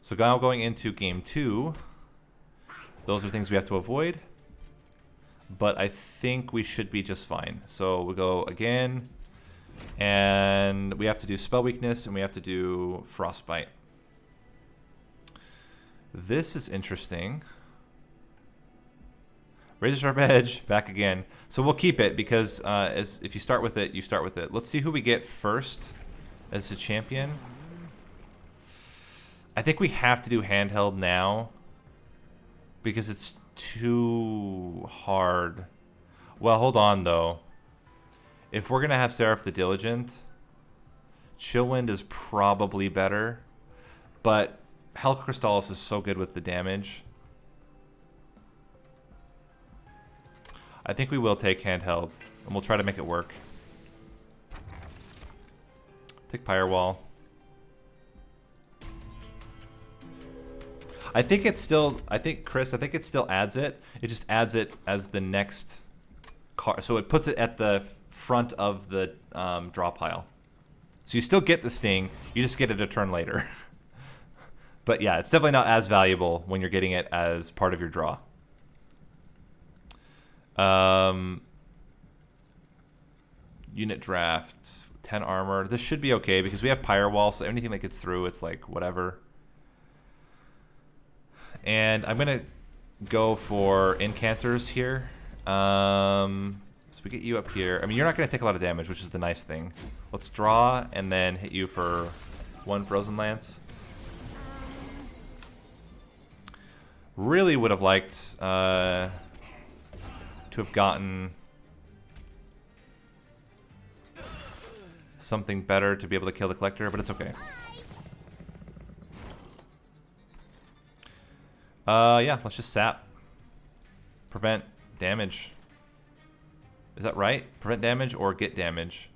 So now going into game 2, those are things we have to avoid. But I think we should be just fine. So we go again, and we have to do spell weakness, and we have to do frostbite. This is interesting. Razor Sharp Edge, back again. So we'll keep it because if you start with it, you start with it. Let's see who we get first as a champion. I think we have to do handheld now because it's too hard. Well, hold on though. If we're gonna have Seraph the Diligent, Chillwind is probably better, but Hell Crystallis is so good with the damage. I think we will take handheld, and we'll try to make it work. Take Firewall. I think it's still, Chris, I think it still adds it. It just adds it as the next card. So it puts it at the front of the draw pile. So you still get the Sting, you just get it a turn later. But yeah, it's definitely not as valuable when you're getting it as part of your draw. Unit draft, 10 armor. This should be okay because we have Firewall, so anything that gets through, it's like whatever. And I'm gonna go for incanters here. So we get you up here. I mean, you're not gonna take a lot of damage, which is the nice thing. Let's draw and then hit you for 1 Frozen Lance. Really would have liked to have gotten something better to be able to kill the Collector, but it's okay. Yeah, let's just sap. Prevent damage. Is that right? Prevent damage or get damage?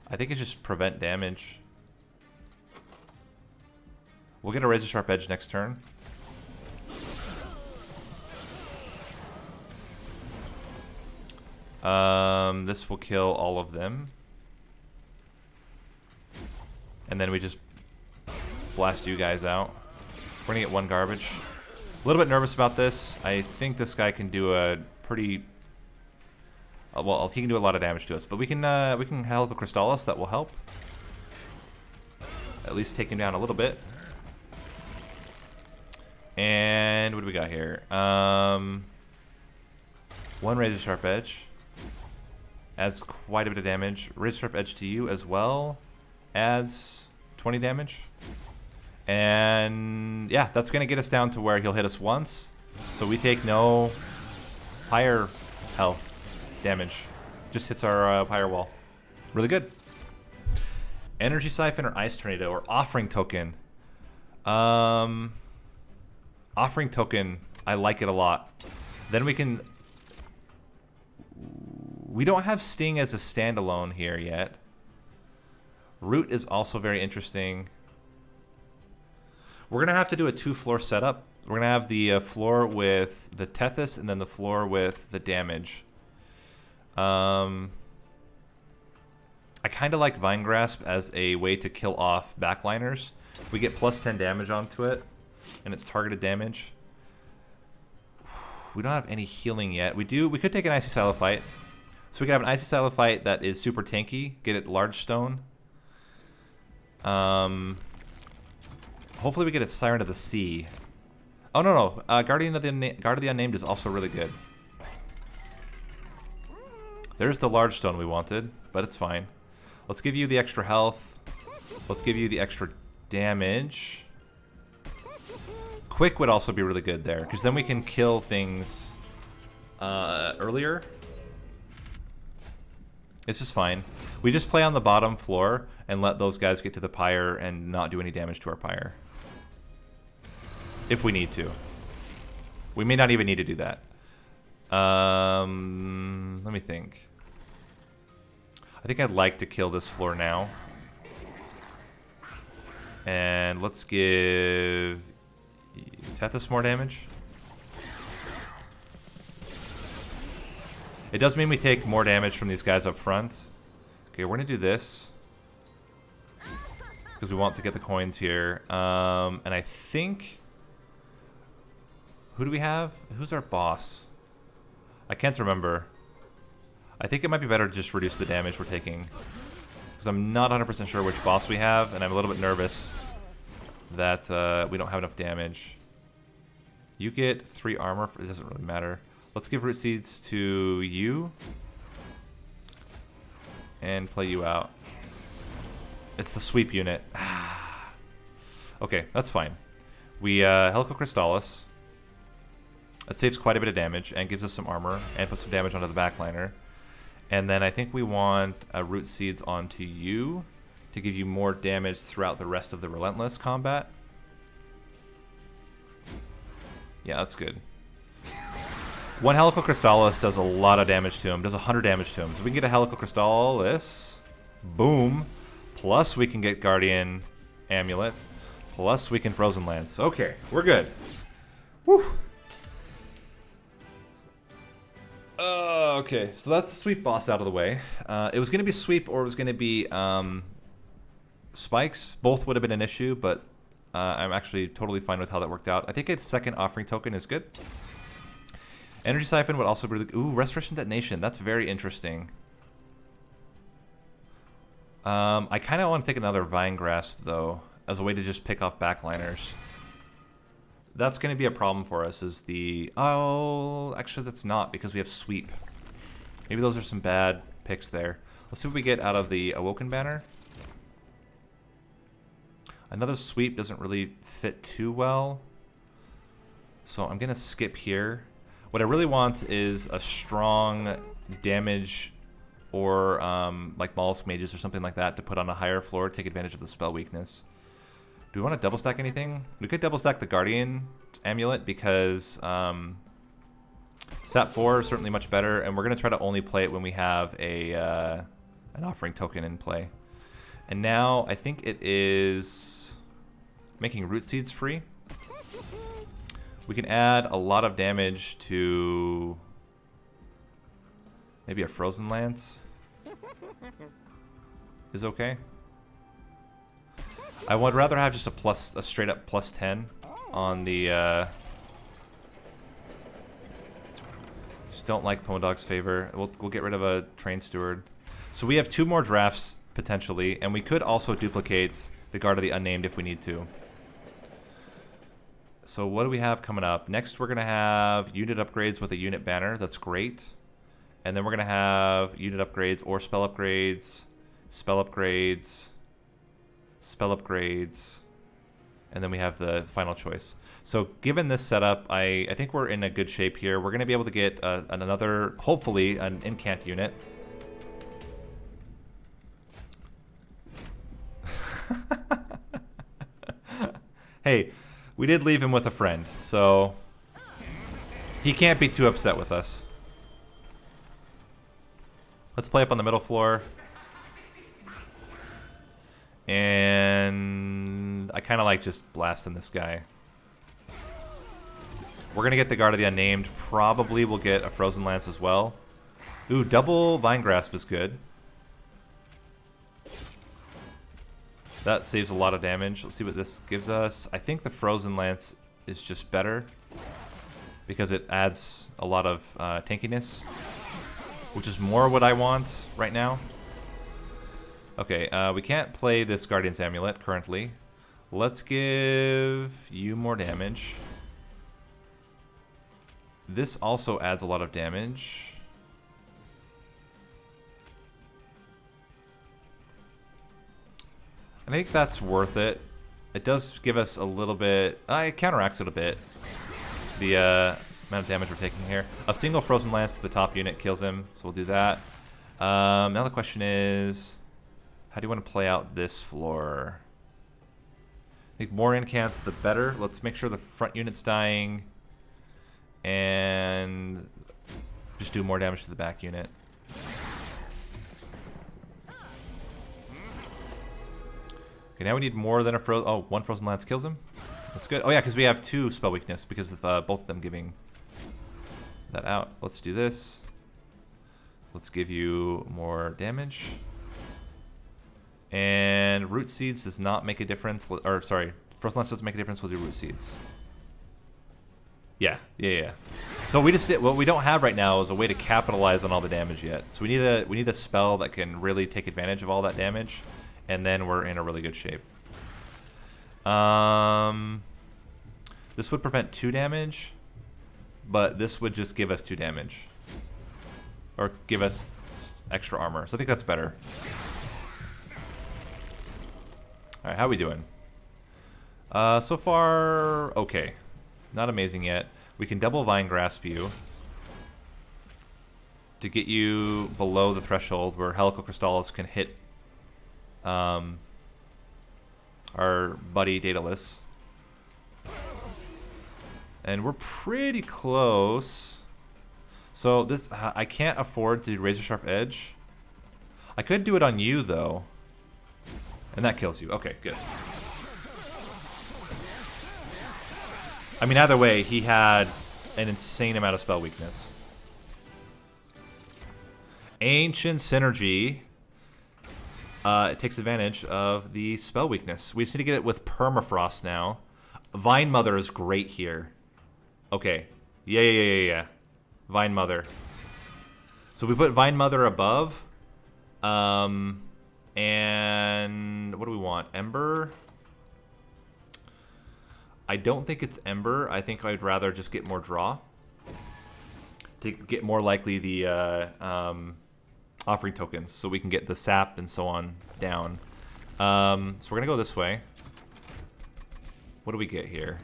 I think it's just prevent damage. We'll get a Razor Sharp Edge next turn. This will kill all of them. And then we just blast you guys out. We're gonna get 1 garbage. A little bit nervous about this. I think this guy can do a pretty... well, he can do a lot of damage to us, but we can Hell the Crystallis. That will help. At least take him down a little bit. And what do we got here? 1 Razor Sharp Edge. Adds quite a bit of damage. Razor Sharp Edge to you as well. Adds 20 damage. And yeah, that's going to get us down to where he'll hit us once. So we take no higher health damage. Just hits our firewall. Really good. Energy Siphon or Ice Tornado or Offering Token. Offering Token, I like it a lot. Then we can... We don't have Sting as a standalone here yet. Root is also very interesting. We're going to have to do a 2-floor setup. We're going to have the floor with the Tethys and then the floor with the damage. I kind of like Vine Grasp as a way to kill off backliners. We get plus 10 damage onto it, and it's targeted damage. We don't have any healing yet. We could take an Icy Silophyte. So we can have an Icy Silophyte that is super tanky. Get it Large Stone. Hopefully we get a Siren of the Sea. Oh, no. Guardian of the Unnamed is also really good. There's the Large Stone we wanted, but it's fine. Let's give you the extra health. Let's give you the extra damage. Quick would also be really good there, because then we can kill things earlier. It's just fine. We just play on the bottom floor and let those guys get to the pyre and not do any damage to our pyre. If we need to. We may not even need to do that. Let me think. I think I'd like to kill this floor now. And let's give Tethys more damage. It does mean we take more damage from these guys up front. Okay, we're gonna do this. because we want to get the coins here. And I think... Who do we have? Who's our boss? I can't remember. I think it might be better to just reduce the damage we're taking. Because I'm not 100% sure which boss we have, and I'm a little bit nervous that we don't have enough damage. You get 3 armor. It doesn't really matter. Let's give root seeds to you. And play you out. It's the sweep unit. Okay, that's fine. We Helical Crystallis. It saves quite a bit of damage and gives us some armor and puts some damage onto the backliner. And then I think we want root seeds onto you to give you more damage throughout the rest of the Relentless combat. Yeah, that's good. One Helical Crystallis does a lot of damage to him. Does 100 damage to him. So we can get a Helical Crystallis. Boom. Plus we can get Guardian Amulet. Plus we can Frozen Lance. Okay, we're good. Woo. Okay, so that's the sweep boss out of the way. It was going to be sweep or it was going to be spikes. Both would have been an issue, but I'm actually totally fine with how that worked out. I think a second offering token is good. Energy Siphon would also be really... Ooh, Restoration Detonation. That's very interesting. I kind of want to take another Vine Grasp, though, as a way to just pick off backliners. That's going to be a problem for us, is the... Oh, actually that's not, because we have Sweep. Maybe those are some bad picks there. Let's see what we get out of the Awoken Banner. Another Sweep doesn't really fit too well. So I'm going to skip here. What I really want is a strong damage or like Mollusk Mages or something like that to put on a higher floor, take advantage of the spell weakness. Do we want to double stack anything? We could double stack the Guardian Amulet because Sat 4 is certainly much better, and we're going to try to only play it when we have a an offering token in play. And now I think it is making Root Seeds free. We can add a lot of damage to maybe a Frozen Lance is okay. I would rather have just a straight up plus 10 on the just don't like Pomodog's favor. We'll get rid of a Train Steward. So we have 2 more drafts potentially, and we could also duplicate the Guard of the Unnamed if we need to. So what do we have coming up? Next we're going to have unit upgrades with a unit banner. That's great. And then we're going to have unit upgrades or spell upgrades, spell upgrades, spell upgrades, and then we have the final choice. So given this setup, I think we're in a good shape here. We're going to be able to get another, hopefully, an incant unit. Hey, we did leave him with a friend, so he can't be too upset with us. Let's play up on the middle floor. And I kind of like just blasting this guy. We're going to get the Guard of the Unnamed. Probably we'll get a Frozen Lance as well. Ooh, double Vine Grasp is good. That saves a lot of damage. Let's see what this gives us. I think the Frozen Lance is just better because it adds a lot of tankiness, which is more what I want right now. Okay, we can't play this Guardian's Amulet currently. Let's give you more damage. This also adds a lot of damage. I think that's worth it. It does give us a little bit... it counteracts it a bit. The amount of damage we're taking here. A single Frozen Lance to the top unit kills him, so we'll do that. Now the question is... How do you want to play out this floor? I think more incants, the better. Let's make sure the front unit's dying. And just do more damage to the back unit. Okay, now we need more than a Frozen... Oh, one Frozen Lance kills him. That's good. Oh yeah, because we have 2 spell weakness because of both of them giving that out. Let's do this. Let's give you more damage. And Root Seeds does not make a difference. Or, sorry, Frozen Lance doesn't make a difference. We'll do Root Seeds. Yeah. So we just did what we don't have right now is a way to capitalize on all the damage yet. So we need a spell that can really take advantage of all that damage, and then we're in a really good shape. This would prevent 2 damage, but this would just give us 2 damage, or give us extra armor. So I think that's better. All right, how are we doing? So far, okay. Not amazing yet. We can double Vine Grasp you to get you below the threshold where Helical Crystallis can hit our buddy Daedalus. And we're pretty close. So this, I can't afford to do Razor Sharp Edge. I could do it on you though. And that kills you. Okay, good. I mean, either way, he had an insane amount of spell weakness. Ancient Synergy. It takes advantage of the spell weakness. We just need to get it with Permafrost now. Vine Mother is great here. Okay. Yeah. Vine Mother. So we put Vine Mother above. And what do we want? Ember? I don't think it's Ember. I think I'd rather just get more draw. To get more likely the offering tokens. So we can get the sap and so on down. So we're going to go this way. What do we get here?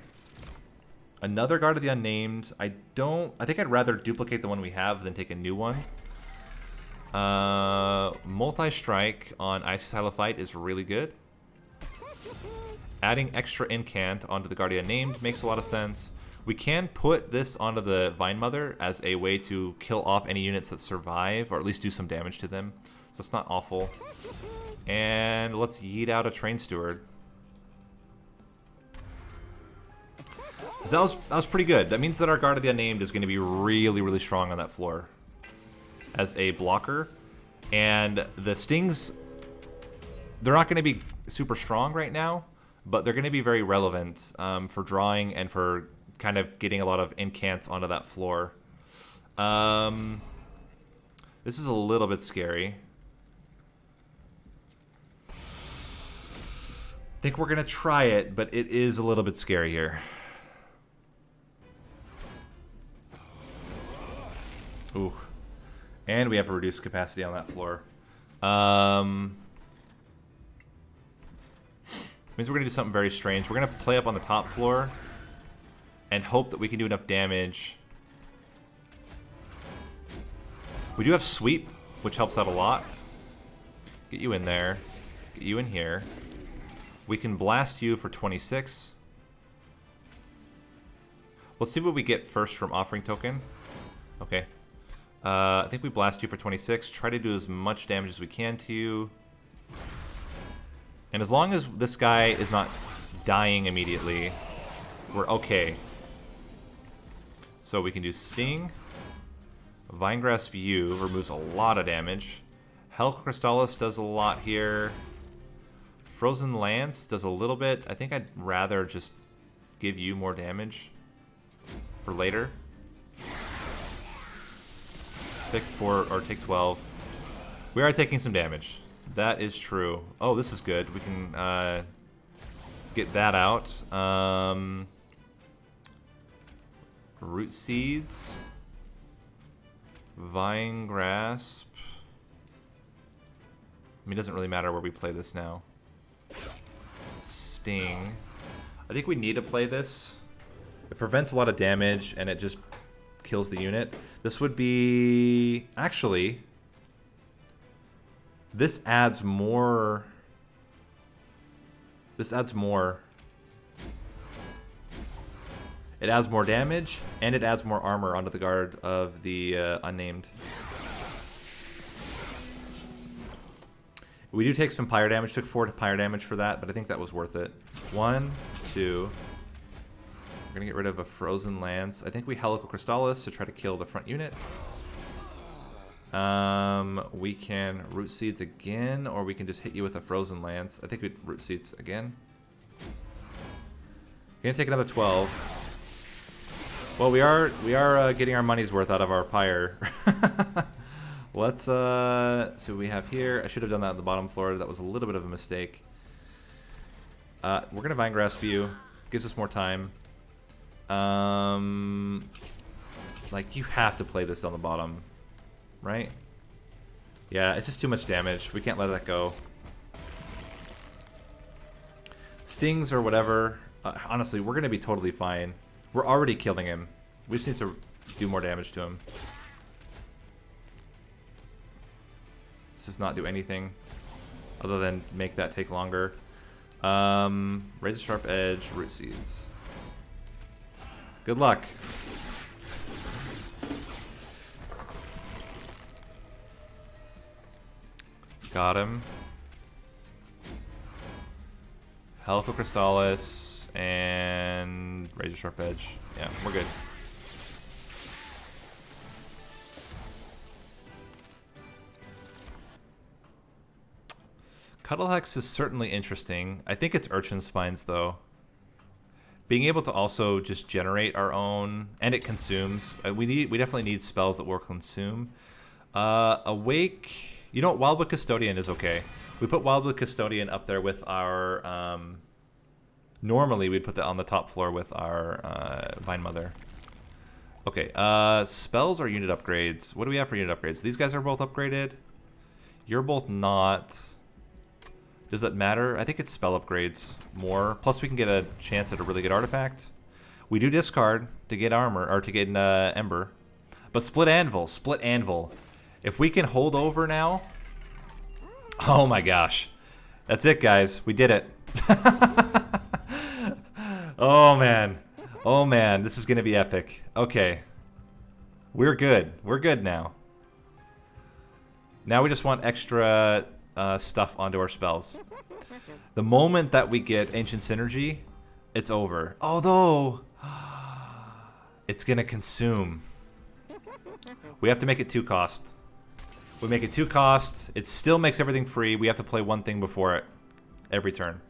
Another Guard of the Unnamed. I think I'd rather duplicate the one we have than take a new one. Multi-strike on Isis Hylophite is really good. Adding extra incant onto the Guardian Named makes a lot of sense. We can put this onto the Vine Mother as a way to kill off any units that survive, or at least do some damage to them. So it's not awful. And let's yeet out a Train Steward. So that was pretty good. That means that our Guard of the Unnamed is going to be really, really strong on that floor as a blocker. And the stings, they're not going to be super strong right now, but they're going to be very relevant for drawing and for kind of getting a lot of incants onto that floor. This is a little bit scary. I think we're going to try it, but it is a little bit scary here. Ooh. And we have a reduced capacity on that floor. Means we're going to do something very strange. We're going to play up on the top floor and hope that we can do enough damage. We do have Sweep, which helps out a lot. Get you in there. Get you in here. We can blast you for 26. Let's see what we get first from Offering Token. Okay. I think we blast you for 26. Try to do as much damage as we can to you. And as long as this guy is not dying immediately, we're okay. So we can do Sting. Vine Grasp you removes a lot of damage. Helical Crystallis does a lot here. Frozen Lance does a little bit. I think I'd rather just give you more damage for later. Take 4 or take 12. We are taking some damage. That is true. Oh, this is good. We can get that out. Root Seeds. Vine Grasp. I mean, it doesn't really matter where we play this now. Sting. I think we need to play this. It prevents a lot of damage, and it just kills the unit. This would be... Actually... This adds more... This adds more... It adds more damage, and it adds more armor onto the Guard of the Unnamed. We do take some pyre damage. Took 4 pyre damage for that, but I think that was worth it. 1, 2... We're going to get rid of a Frozen Lance. I think we Helical Crystallis to try to kill the front unit. We can root seeds again, or we can just hit you with a frozen lance. I think we root seeds again. We're gonna take another 12. Well, we are getting our money's worth out of our pyre. Let's see what we have here. I should have done that on the bottom floor. That was a little bit of a mistake. We're gonna vine grasp you. Gives us more time. Like, you have to play this on the bottom, right? Yeah, it's just too much damage. We can't let that go. Stings or whatever. Honestly, we're gonna be totally fine. We're already killing him. We just need to do more damage to him. This does not do anything other than make that take longer. Razor Sharp Edge, Root Seeds. Good luck. Got him. Helical Crystallis and Razor Sharp Edge. Yeah, we're good. Cuddlehex is certainly interesting. I think it's Urchin Spines though. Being able to also just generate our own, and it consumes. We definitely need spells that will consume. Awake. You know what? Wildwood Custodian is okay. We put Wildwood Custodian up there with our. Normally we'd put that on the top floor with our Vine Mother. Okay. Spells or unit upgrades? What do we have for unit upgrades? These guys are both upgraded. You're both not. Does that matter? I think it's spell upgrades more. Plus we can get a chance at a really good artifact. We do discard to get armor, or to get Ember. But Split Anvil, Split Anvil. If we can hold over now... Oh my gosh. That's it, guys. We did it. Oh man. Oh man, this is going to be epic. Okay. We're good. We're good now. Now we just want extra... stuff onto our spells. The moment that we get Ancient Synergy, it's over. Although, it's gonna consume. We have to make it 2 cost. We make it 2 cost. It still makes everything free. We have to play one thing before it every turn,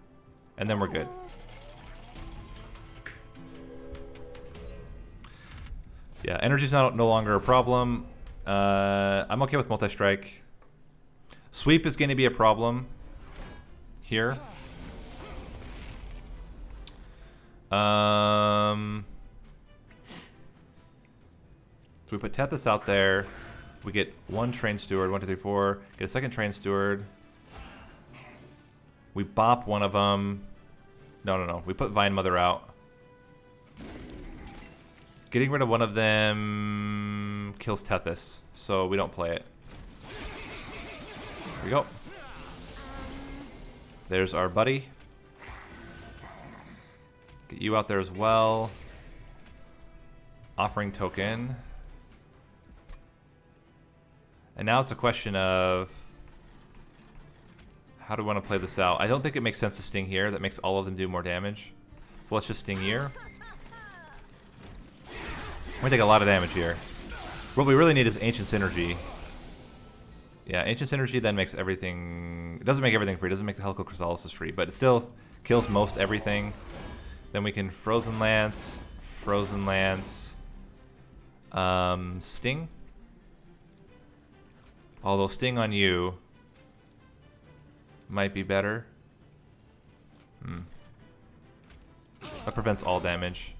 and then we're good. Yeah, energy's no longer a problem. I'm okay with multi-strike. Sweep is going to be a problem here. So we put Tethys out there. We get 1 Train Steward, 1, 2, 3, 4. Get a second Train Steward. We bop one of them. No. We put Vine Mother out. Getting rid of one of them kills Tethys, so we don't play it. Here we go. There's our buddy. Get you out there as well. Offering token. And now it's a question of how do we want to play this out? I don't think it makes sense to sting here. That makes all of them do more damage. So let's just sting here. We're going to take a lot of damage here. What we really need is Ancient Synergy. Yeah, Ancient Synergy then makes everything... It doesn't make everything free. It doesn't make the Helical Crystallis free. But it still kills most everything. Then we can Frozen Lance. Sting. Although Sting on you might be better. That prevents all damage.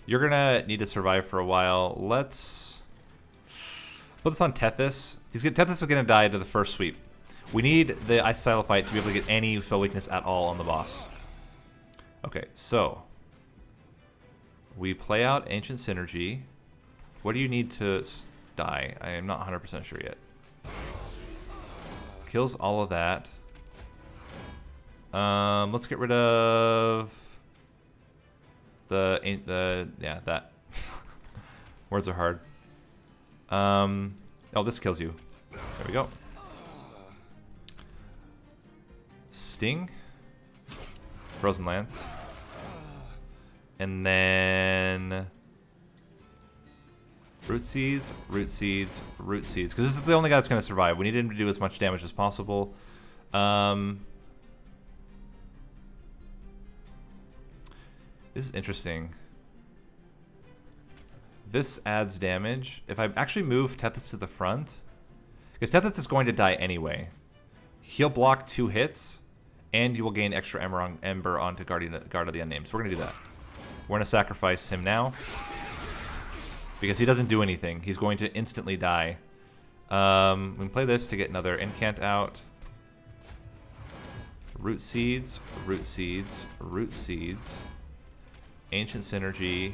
You're going to need to survive for a while. Let's put this on Tethys. Tethys is going to die to the first sweep. We need the Ice Silophyte to be able to get any spell weakness at all on the boss. Okay, so we play out Ancient Synergy. What do you need to die? I am not 100% sure yet. Kills all of that. Let's get rid of yeah, that. Words are hard. Oh, this kills you. There we go. Sting. Frozen Lance. And then Root seeds, root seeds, root seeds. Because this is the only guy that's going to survive. We need him to do as much damage as possible. This is interesting. This adds damage. If I actually move Tethys to the front, because Tethys is going to die anyway. He'll block 2 hits, and you will gain extra Ember onto Guard of the Unnamed. So we're going to do that. We're going to sacrifice him now. Because he doesn't do anything. He's going to instantly die. We can play this to get another incant out. Root seeds, root seeds, root seeds. Ancient Synergy.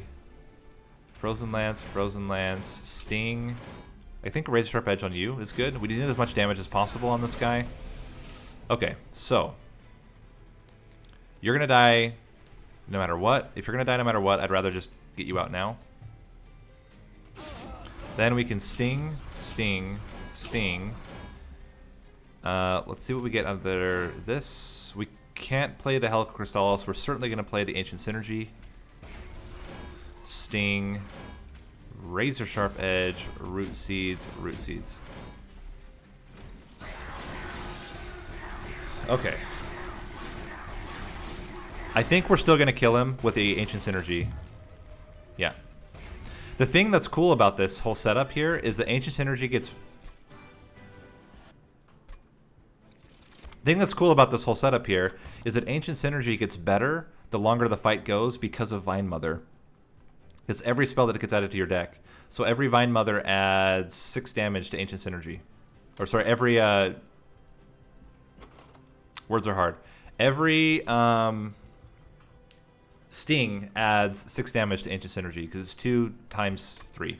Frozen Lance, Sting. I think Razor Sharp Edge on you is good. We need as much damage as possible on this guy. Okay, so. You're going to die no matter what. If you're going to die no matter what, I'd rather just get you out now. Then we can Sting, Sting, Sting. Let's see what we get under this. We can't play the Helical Crystallis. We're certainly going to play the Ancient Synergy. Sting, Razor Sharp Edge, Root Seeds, Root Seeds. Okay. I think we're still going to kill him with the Ancient Synergy. Yeah. The thing that's cool about this whole setup here is the Ancient Synergy gets... The thing that's cool about this whole setup here is that Ancient Synergy gets better the longer the fight goes because of Vine Mother. It's every spell that gets added to your deck. So every Vine Mother adds 6 damage to Ancient Synergy. Or sorry, every... Words are hard. Every... Sting adds 6 damage to Ancient Synergy because it's 2 times 3.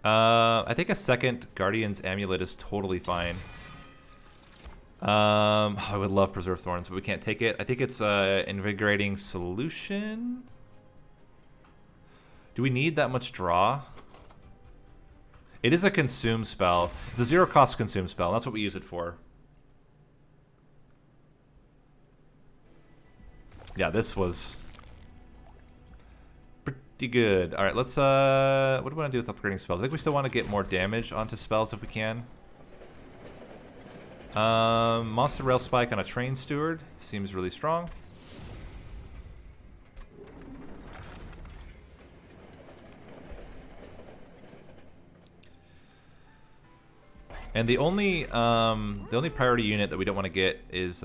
I think a second Guardian's Amulet is totally fine. I would love Preserve Thorns, but we can't take it. I think it's Invigorating Solution. Do we need that much draw? It is a consume spell. It's a 0-cost consume spell. That's what we use it for. Yeah, this was pretty good. All right, let's, what do we want to do with upgrading spells? I think we still want to get more damage onto spells if we can. Monster Rail Spike on a Train Steward seems really strong. And the only priority unit that we don't want to get is,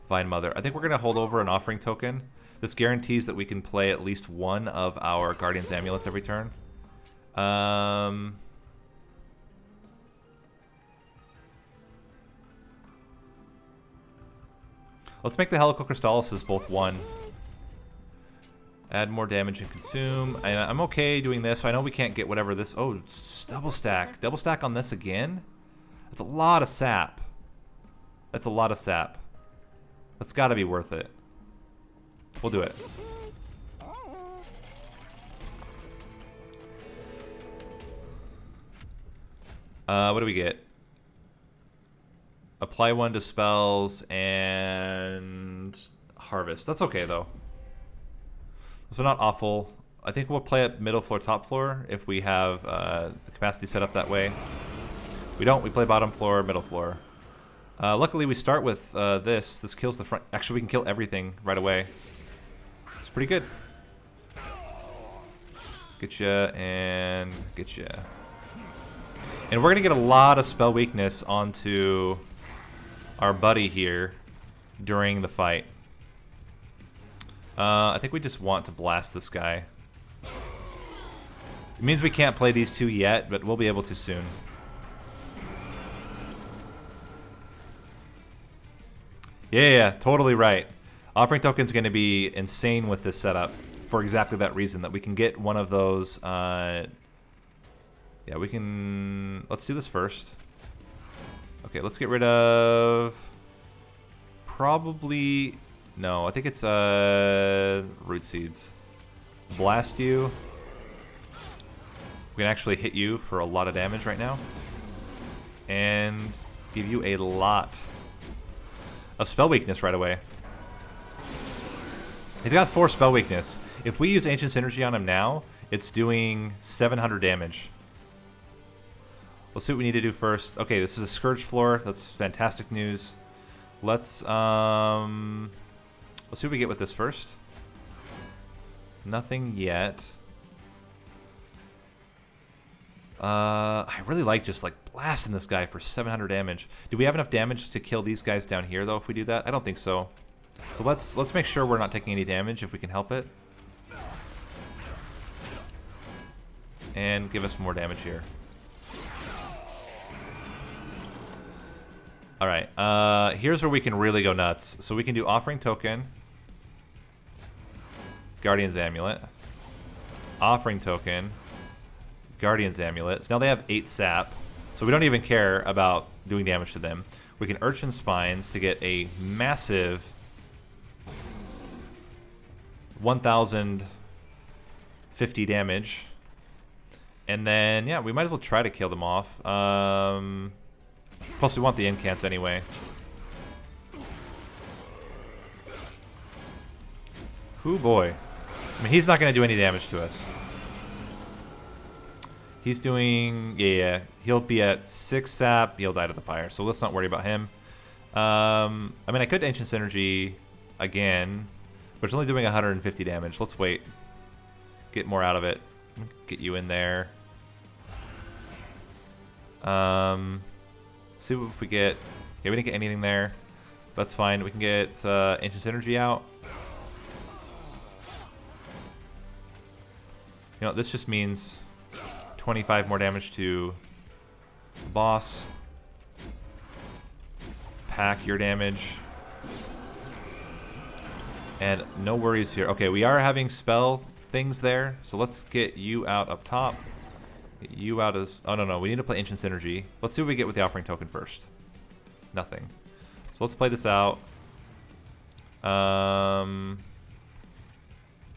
Vine Mother. I think we're going to hold over an Offering Token. This guarantees that we can play at least one of our Guardian's Amulets every turn. Let's make the Helical Crystallis both 1. Add more damage and consume. I'm okay doing this. I know we can't get whatever this... Oh, double stack. Double stack on this again? That's a lot of sap. That's a lot of sap. That's got to be worth it. We'll do it. What do we get? Apply 1 to spells and harvest. That's okay, though. So not awful. I think we'll play at middle floor, top floor if we have the capacity set up that way. We don't. We play bottom floor, middle floor. Luckily, we start with this. This kills the front. Actually, we can kill everything right away. It's pretty good. Getcha and getcha. And we're going to get a lot of spell weakness onto our buddy here during the fight. I think we just want to blast this guy. It means we can't play these 2 yet, but we'll be able to soon. Yeah, totally right. Offering Token's going to be insane with this setup for exactly that reason, that we can get one of those... yeah, we can... Let's do this first. Okay, let's get rid of... Probably... No, I think it's Root Seeds. Blast you. We can actually hit you for a lot of damage right now. And give you a lot of spell weakness right away. He's got 4 spell weakness. If we use Ancient Synergy on him now, it's doing 700 damage. Let's see what we need to do first. Okay, this is a Scourge floor. That's fantastic news. Let's see what we get with this first. Nothing yet. I really like just like blasting this guy for 700 damage. Do we have enough damage to kill these guys down here though if we do that? I don't think so. So let's make sure we're not taking any damage if we can help it. And give us more damage here. Alright, here's where we can really go nuts. So we can do Offering Token, Guardian's Amulet, Offering Token, Guardian's Amulet. So now they have 8 sap, so we don't even care about doing damage to them. We can Urchin Spines to get a massive 1050 damage. And then, yeah, we might as well try to kill them off. Plus, we want the incants anyway. Ooh, boy. I mean, he's not going to do any damage to us. He's doing... Yeah, he'll be at 6 sap. He'll die to the fire, so let's not worry about him. I mean, I could Ancient Synergy again, but it's only doing 150 damage. Let's wait. Get more out of it. Get you in there. See if we get... Okay, we didn't get anything there. That's fine. We can get Ancient Synergy out. You know, this just means 25 more damage to the boss. Pack your damage. And no worries here. Okay, we are having spell things there, so let's get you out up top. Get you out as... Oh, no, we need to play Ancient Synergy. Let's see what we get with the Offering Token first. Nothing. So let's play this out. I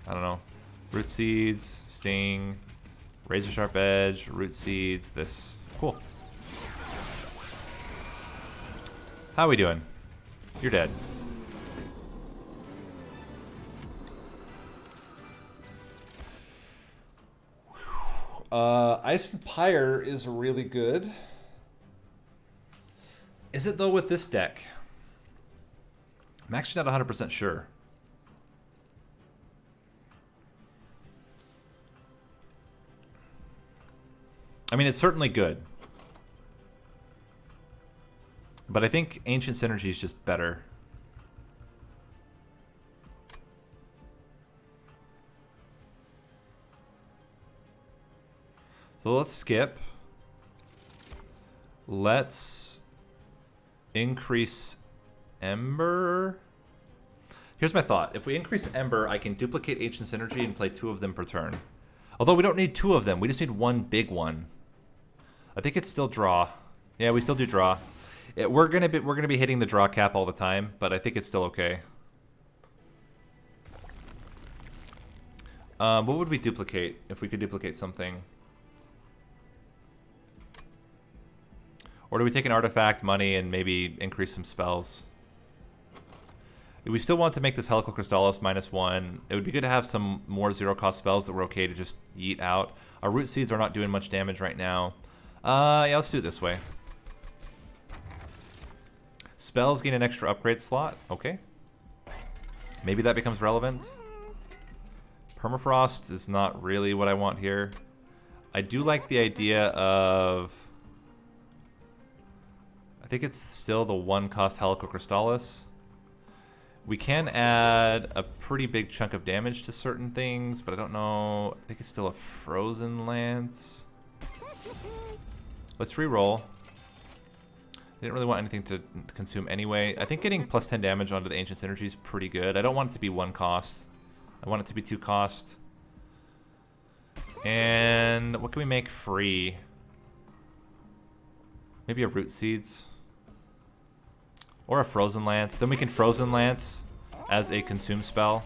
don't know. Root Seeds, Sting, Razor Sharp Edge, Root Seeds, this. Cool. How are we doing? You're dead. Ice and Pyre is really good. Is it though with this deck? I'm actually not 100% sure. I mean, it's certainly good. But I think Ancient Synergy is just better. So let's skip. Let's increase Ember. Here's my thought. If we increase Ember, I can duplicate Ancient Synergy and play 2 of them per turn. Although we don't need 2 of them. We just need 1 big one. I think it's still draw. Yeah, we still do draw. We're gonna be hitting the draw cap all the time, but I think it's still okay. What would we duplicate if we could duplicate something? Or do we take an artifact, money, and maybe increase some spells? We still want to make this Helical Crystallis -1. It would be good to have some more 0-cost spells that were okay to just yeet out. Our Root Seeds are not doing much damage right now. Yeah, let's do it this way. Spells gain an extra upgrade slot. Okay. Maybe that becomes relevant. Permafrost is not really what I want here. I do like the idea of... I think it's still the 1-cost Helical Crystallis. We can add a pretty big chunk of damage to certain things, but I don't know. I think it's still a Frozen Lance. Let's reroll. I didn't really want anything to consume anyway. I think getting plus 10 damage onto the Ancient Synergy is pretty good. I don't want it to be 1 cost. I want it to be 2 cost. And what can we make free? Maybe a Root Seeds. Or a Frozen Lance. Then we can Frozen Lance as a consume spell.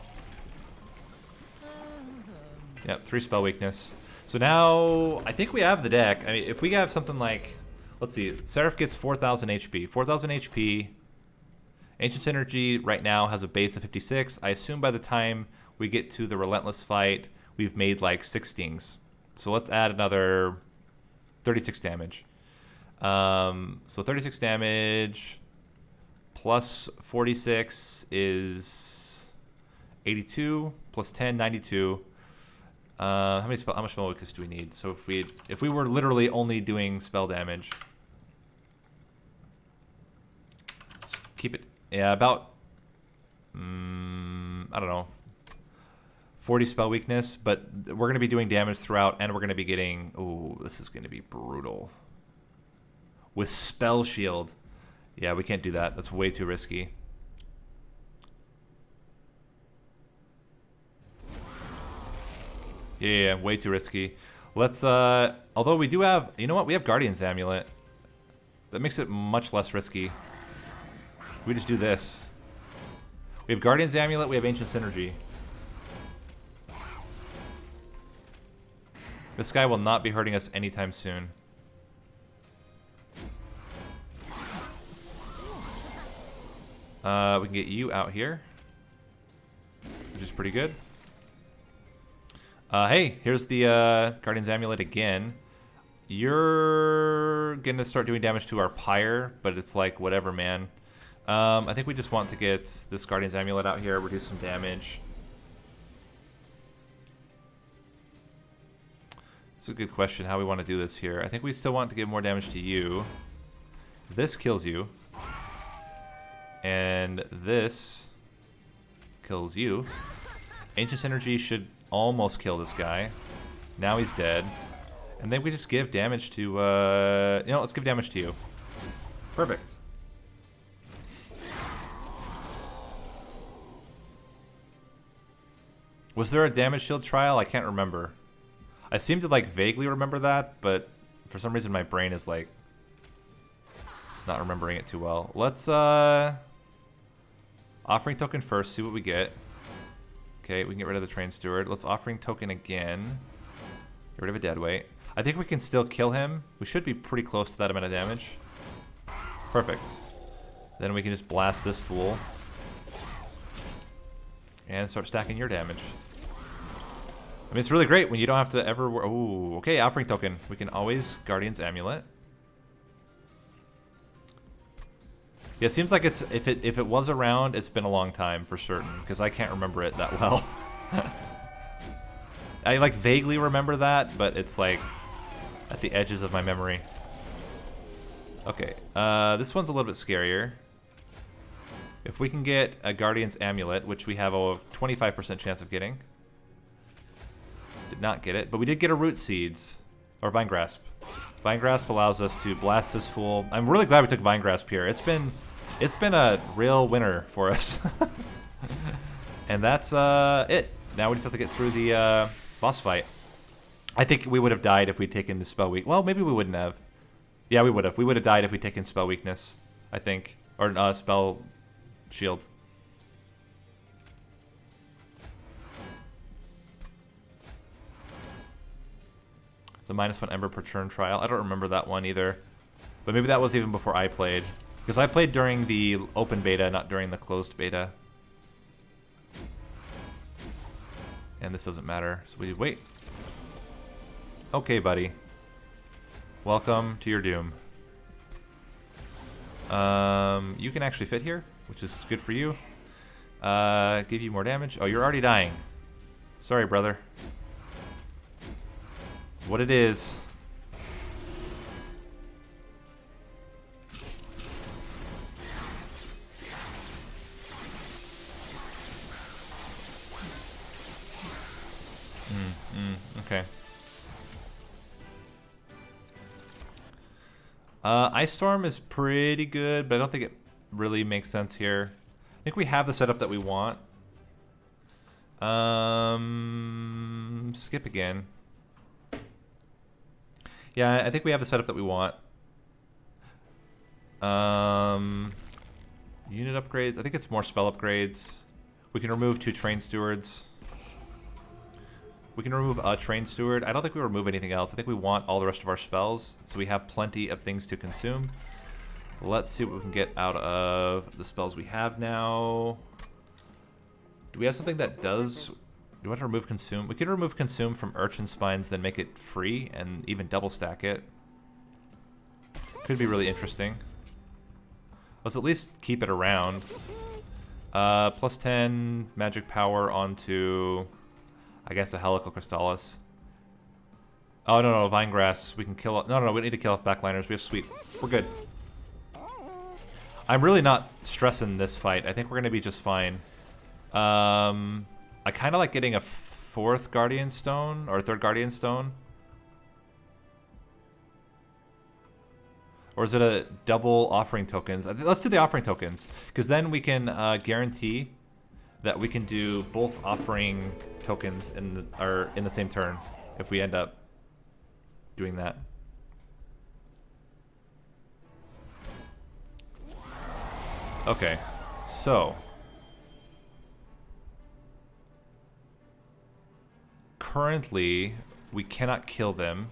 Yep, 3 spell weakness. So now, I think we have the deck. I mean, if we have something like... Let's see. Seraph gets 4,000 HP. 4,000 HP. Ancient Synergy right now has a base of 56. I assume by the time we get to the Relentless fight, we've made like 6 stings. So let's add another 36 damage. So 36 damage plus 46 is 82 plus 10, 92. How much spell weakness do we need? So if we were literally only doing spell damage, just keep it, yeah, about I don't know, 40 spell weakness. But we're gonna be doing damage throughout, and we're gonna be getting. Oh, this is gonna be brutal. With spell shield, yeah, we can't do that. That's way too risky. Yeah, way too risky. Let's, although we do have, you know what? We have Guardian's Amulet. That makes it much less risky. We just do this. We have Guardian's Amulet, we have Ancient Synergy. This guy will not be hurting us anytime soon. We can get you out here, which is pretty good. Hey, here's the Guardian's Amulet again. You're gonna start doing damage to our Pyre, but it's like, whatever, man. I think we just want to get this Guardian's Amulet out here, reduce some damage. It's a good question how we want to do this here. I think we still want to give more damage to you. This kills you. And this kills you. Ancient Synergy should almost kill this guy. Now he's dead. And then we just give damage to, you know, let's give damage to you. Perfect. Was there a damage shield trial? I can't remember. I seem to, like, vaguely remember that, but for some reason my brain is, like, not remembering it too well. Let's, offering token first, see what we get. Okay, we can get rid of the Train Steward. Let's offering token again. Get rid of a dead weight. I think we can still kill him. We should be pretty close to that amount of damage. Perfect. Then we can just blast this fool. And start stacking your damage. I mean, it's really great when you don't have to ever... Ooh, okay, offering token. We can always Guardian's Amulet. Yeah, it seems like it's if it was around, it's been a long time for certain, because I can't remember it that well. I like vaguely remember that, but it's like at the edges of my memory. Okay, this one's a little bit scarier. If we can get a Guardian's Amulet, which we have a 25% chance of getting. Did not get it, but we did get a Root Seeds. Or Vine Grasp. Vine Grasp allows us to blast this fool. I'm really glad we took Vine Grasp here. It's been a real winner for us. And that's it. Now we just have to get through the boss fight. I think we would have died if we'd taken the spell weak. Well, maybe we wouldn't have. Yeah, we would have. We would have died if we'd taken spell weakness, I think. Or spell shield. The -1 Ember per turn trial. I don't remember that one either. But maybe that was even before I played. Because I played during the open beta, not during the closed beta. And this doesn't matter. So we wait. Okay, buddy. Welcome to your doom. You can actually fit here, which is good for you. Give you more damage. Oh, you're already dying. Sorry, brother. It's what it is. Okay. Ice Storm is pretty good, but I don't think it really makes sense here. I think we have the setup that we want. Skip again. Yeah, I think we have the setup that we want. Unit upgrades. I think it's more spell upgrades. We can remove 2 Train Stewards. We can remove a Train Steward. I don't think we remove anything else. I think we want all the rest of our spells, so we have plenty of things to consume. Let's see what we can get out of the spells we have now. Do we have something that does... Do we want to remove Consume? We could remove Consume from Urchin Spines, then make it free, and even double stack it. Could be really interesting. Let's at least keep it around. Plus 10 magic power onto, I guess, a Helical Crystallis. Oh, no, Vinegrass. We can kill... No, we need to kill off backliners. We have Sweep. We're good. I'm really not stressing this fight. I think we're going to be just fine. I kind of like getting a 4th Guardian Stone, or a 3rd Guardian Stone. Or is it a double offering tokens? Let's do the offering tokens, because then we can guarantee that we can do both offering tokens in the same turn if we end up doing that. Okay, so currently we cannot kill them.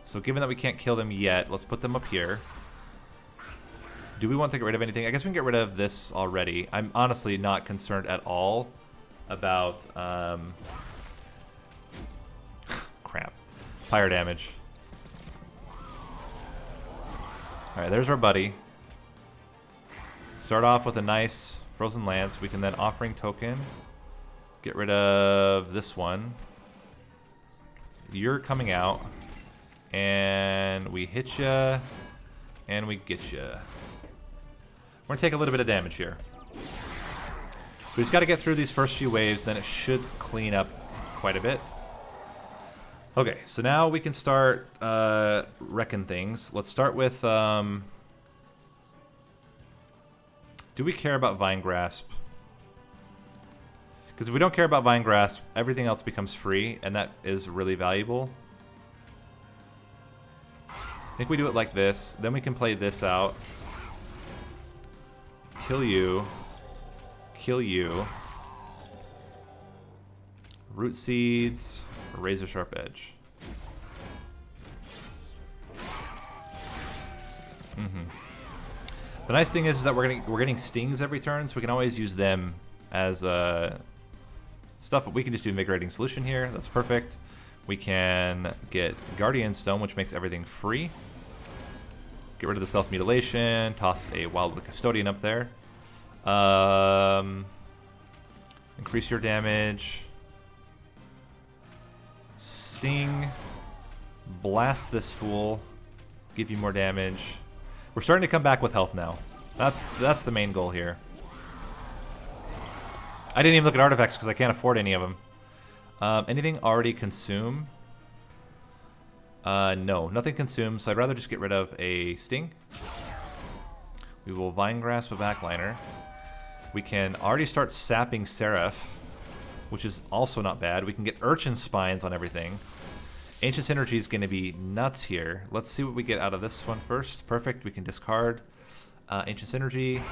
So given that we can't kill them yet, let's put them up here. Do we want to get rid of anything? I guess we can get rid of this already. I'm honestly not concerned at all about crap. Fire damage. Alright, there's our buddy. Start off with a nice Frozen Lance. We can then Offering Token. Get rid of this one. You're coming out. And we hit ya. And we get ya. We're gonna take a little bit of damage here. We just gotta get through these first few waves, then it should clean up quite a bit. Okay, so now we can start wrecking things. Let's start with... do we care about Vine Grasp? Because if we don't care about Vine Grasp, everything else becomes free, and that is really valuable. I think we do it like this. Then we can play this out. Kill you. Kill you. Root Seeds. Razor Sharp Edge. The nice thing is that we're getting stings every turn, so we can always use them as stuff. But we can just do Invigorating Solution here. That's perfect. We can get Guardian Stone, which makes everything free. Get rid of the Stealth Mutilation. Toss a Wild Custodian up there. Increase your damage. Sting. Blast this fool. Give you more damage. We're starting to come back with health now. That's the main goal here. I didn't even look at artifacts because I can't afford any of them. Anything already consume? No, nothing consumes, so I'd rather just get rid of a Sting. We will Vine Grasp a Backliner. We can already start sapping Seraph, which is also not bad. We can get Urchin Spines on everything. Ancient Synergy is going to be nuts here. Let's see what we get out of this one first. Perfect, we can discard Ancient Synergy.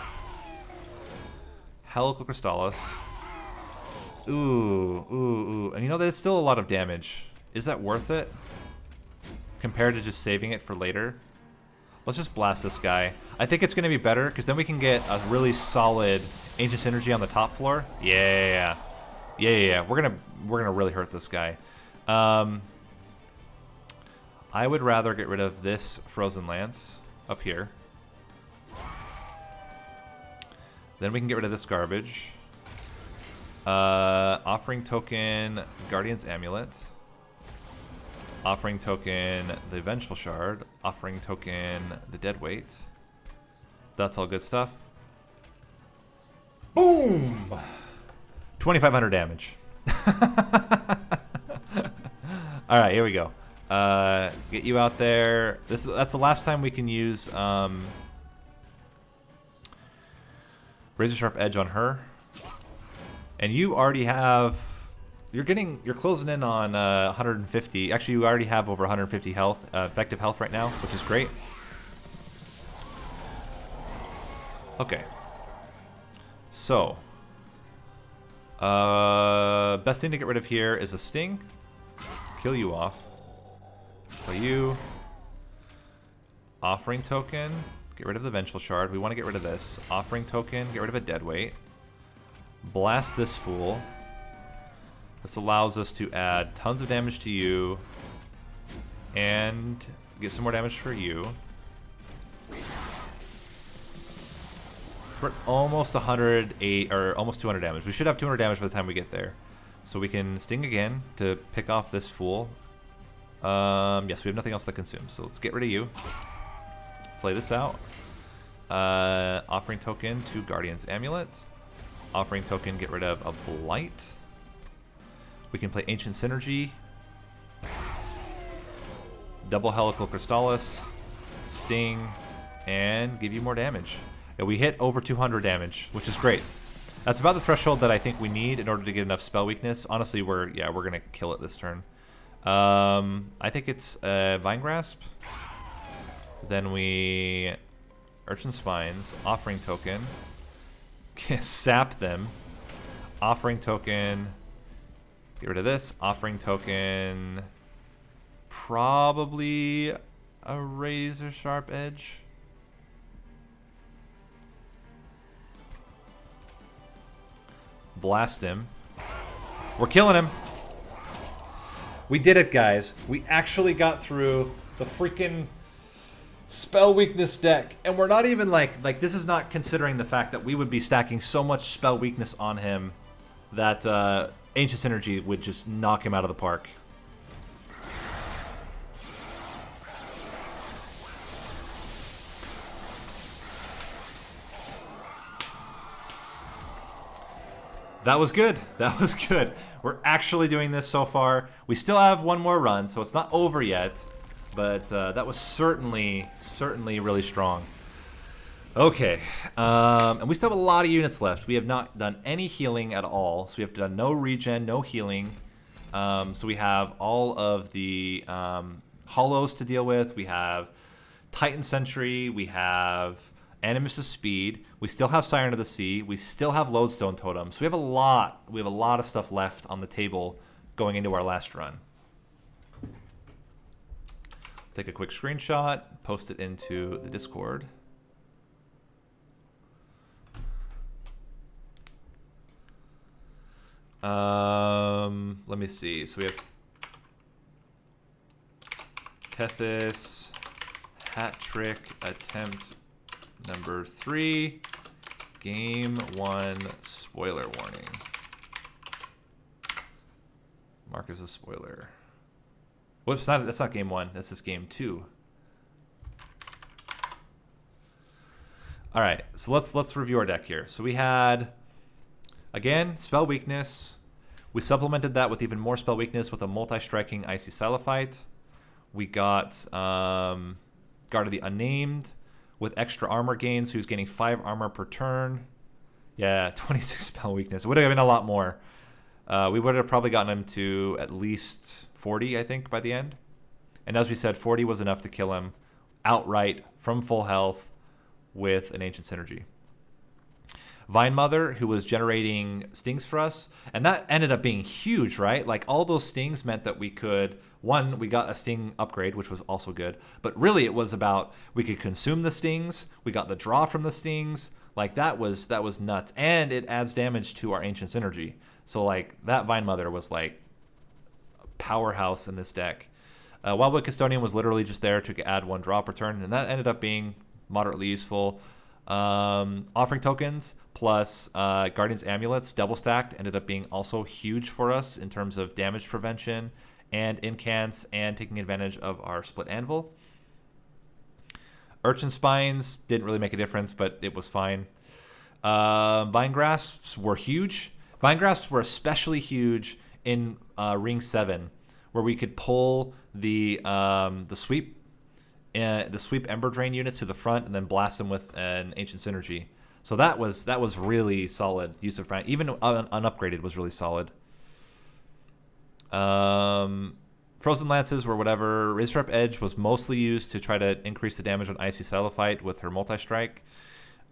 Helical Crystallis. Ooh. And you know, there's still a lot of damage. Is that worth it? Compared to just saving it for later? Let's just blast this guy. I think it's going to be better, because then we can get a really solid Ancient Synergy on the top floor. Yeah. We're gonna really hurt this guy. I would rather get rid of this Frozen Lance up here. Then we can get rid of this garbage. Offering Token, Guardian's Amulet. Offering Token, the Vengeful Shard. Offering Token, the Deadweight. That's all good stuff. Boom! 2,500 damage. Alright, here we go. Get you out there. That's the last time we can use Razor Sharp Edge on her. And you already have... You're closing in on 150. Actually, you already have over 150 health, effective health right now, which is great. Okay. So, best thing to get rid of here is a Sting. Kill you off. Kill you. Offering Token. Get rid of the Vengeful Shard. We want to get rid of this. Offering Token. Get rid of a Deadweight. Blast this fool. This allows us to add tons of damage to you. And get some more damage for you. We're almost 108, or almost 200 damage. We should have 200 damage by the time we get there. So we can Sting again to pick off this fool. Yes, we have nothing else that consumes. So let's get rid of you. Play this out. Offering Token to Guardian's Amulet. Offering Token, get rid of a Blight. We can play Ancient Synergy. Double Helical Crystallis. Sting. And give you more damage. Yeah, we hit over 200 damage, which is great. That's about the threshold that I think we need in order to get enough spell weakness. Honestly, we're gonna kill it this turn. I think it's Vine Grasp. Then we Urchin Spines, Offering Token, sap them, Offering Token, get rid of this, Offering Token, probably a Razor Sharp Edge. Blast him. We're killing him. We did it, guys. We actually got through the freaking spell weakness deck. And we're not even like this is not considering the fact that we would be stacking so much spell weakness on him that Ancient Synergy would just knock him out of the park. That was good. That was good. We're actually doing this so far. We still have one more run, so it's not over yet. But that was certainly really strong. Okay. And we still have a lot of units left. We have not done any healing at all. So we have done no regen, no healing. So we have all of the hollows to deal with. We have Titan Sentry. We have Animus' Speed. We still have Siren of the Sea. We still have Lodestone Totem. So we have a lot. We have a lot of stuff left on the table going into our last run. Let's take a quick screenshot, post it into the Discord. Let me see. So we have Tethys, Hat Trick, Attempt number 3, Game 1, spoiler warning. Mark as a spoiler. Whoops, that's not Game 1. That's just Game 2. All right, so let's review our deck here. So we had, again, spell weakness. We supplemented that with even more spell weakness with a multi-striking Icy Salafite. We got Guard of the Unnamed with extra armor gains, who's gaining 5 armor per turn. Yeah, 26 spell weakness. It would have been a lot more. We would have probably gotten him to at least 40, I think, by the end. And as we said, 40 was enough to kill him outright from full health with an Ancient Synergy. Vine Mother, who was generating stings for us, and that ended up being huge, right? Like, all those stings meant that we could, one, we got a sting upgrade, which was also good, but really it was about we could consume the stings, we got the draw from the stings, like that was nuts, and it adds damage to our Ancient Synergy. So like that Vine Mother was like a powerhouse in this deck. Wildwood Custodian was literally just there to add 1 draw per turn, and that ended up being moderately useful. Offering Tokens plus Guardian's Amulets double stacked ended up being also huge for us in terms of damage prevention and incants and taking advantage of our split anvil. Urchin Spines didn't really make a difference, but it was fine. Vine Grasps were huge. Vine Grasps were especially huge in Ring 7, where we could pull the sweep Ember Drain units to the front and then blast them with an Ancient Synergy. So that was really solid use of Frank. Even unupgraded was really solid. Frozen Lances were whatever. Razor Sharp Edge was mostly used to try to increase the damage on Icy Salafite with her multi-strike.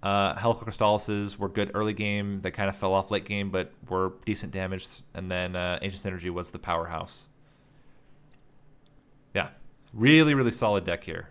Helical Crystallises were good early game. They kind of fell off late game, but were decent damage. And then Ancient Synergy was the powerhouse. Yeah, really, really solid deck here.